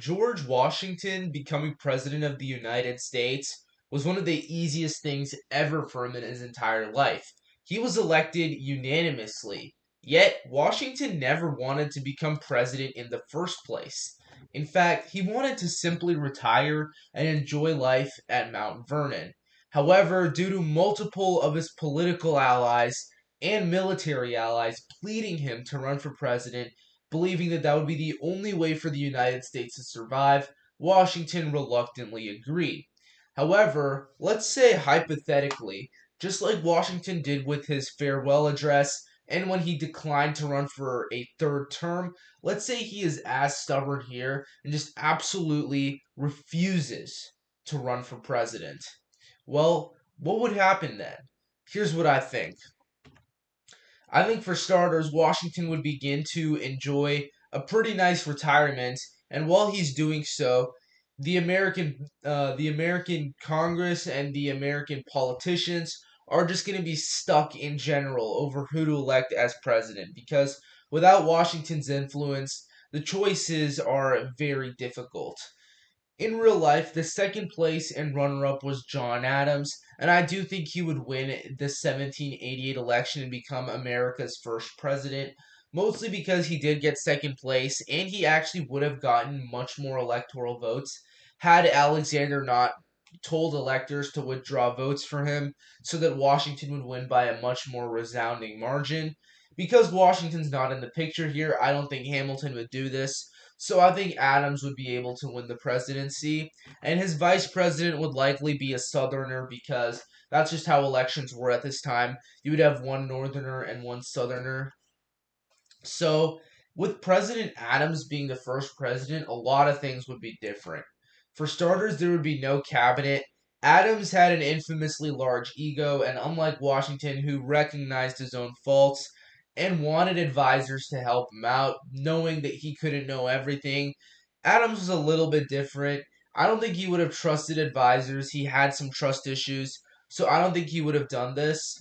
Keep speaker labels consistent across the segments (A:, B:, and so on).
A: George Washington becoming president of the United States was one of the easiest things ever for him in his entire life. He was elected unanimously, yet Washington never wanted to become president in the first place. In fact, he wanted to simply retire and enjoy life at Mount Vernon. However, due to multiple of his political allies and military allies pleading him to run for president, believing that that would be the only way for the United States to survive, Washington reluctantly agreed. However, let's say hypothetically, just like Washington did with his farewell address and when he declined to run for a third term, let's say he is as stubborn here and just absolutely refuses to run for president. Well, what would happen then? Here's what I think. I think for starters, Washington would begin to enjoy a pretty nice retirement, and while he's doing so, the American Congress and the American politicians are just going to be stuck in general over who to elect as president because without Washington's influence, the choices are very difficult. In real life, the second place and runner up was John Adams, and I do think he would win the 1788 election and become America's first president, mostly because he did get second place, and he actually would have gotten much more electoral votes had Alexander not told electors to withdraw votes for him so that Washington would win by a much more resounding margin. Because Washington's not in the picture here, I don't think Hamilton would do this. So I think Adams would be able to win the presidency, and his vice president would likely be a Southerner because that's just how elections were at this time. You would have one Northerner and one Southerner. So with President Adams being the first president, a lot of things would be different. For starters, there would be no cabinet. Adams had an infamously large ego, and unlike Washington, who recognized his own faults and wanted advisors to help him out, knowing that he couldn't know everything, Adams was a little bit different. I don't think he would have trusted advisors. He had some trust issues, so I don't think he would have done this.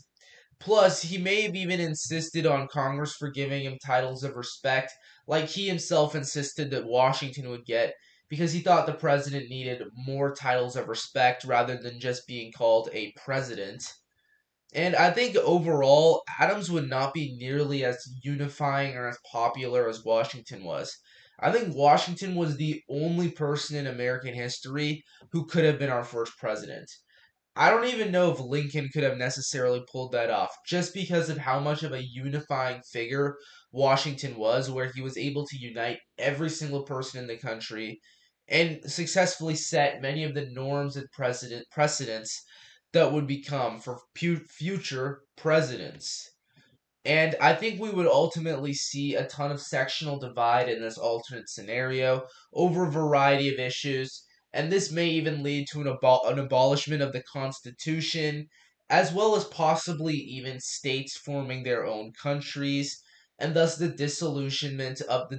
A: Plus, he may have even insisted on Congress for giving him titles of respect, like he himself insisted that Washington would get, because he thought the president needed more titles of respect rather than just being called a president. And I think overall, Adams would not be nearly as unifying or as popular as Washington was. I think Washington was the only person in American history who could have been our first president. I don't even know if Lincoln could have necessarily pulled that off, just because of how much of a unifying figure Washington was, where he was able to unite every single person in the country and successfully set many of the norms and precedents that would become for future presidents. And I think we would ultimately see a ton of sectional divide in this alternate scenario over a variety of issues, and this may even lead to an abolishment of the Constitution, as well as possibly even states forming their own countries, and thus the dissolution of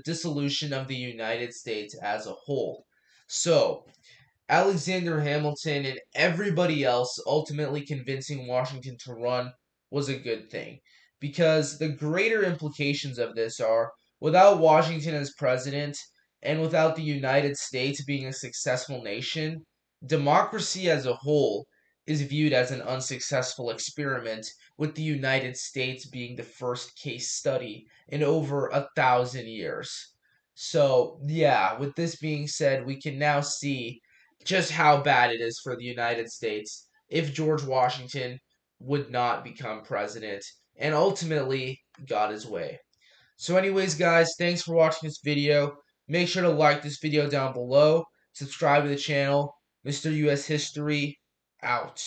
A: the United States as a whole. So, Alexander Hamilton and everybody else ultimately convincing Washington to run was a good thing. Because the greater implications of this are without Washington as president and without the United States being a successful nation, democracy as a whole is viewed as an unsuccessful experiment, with the United States being the first case study in over 1,000 years. So, yeah, with this being said, we can now see just how bad it is for the United States if George Washington would not become president and ultimately got his way. So anyways, guys, thanks for watching this video. Make sure to like this video down below, subscribe to the channel. Mr. US History, out.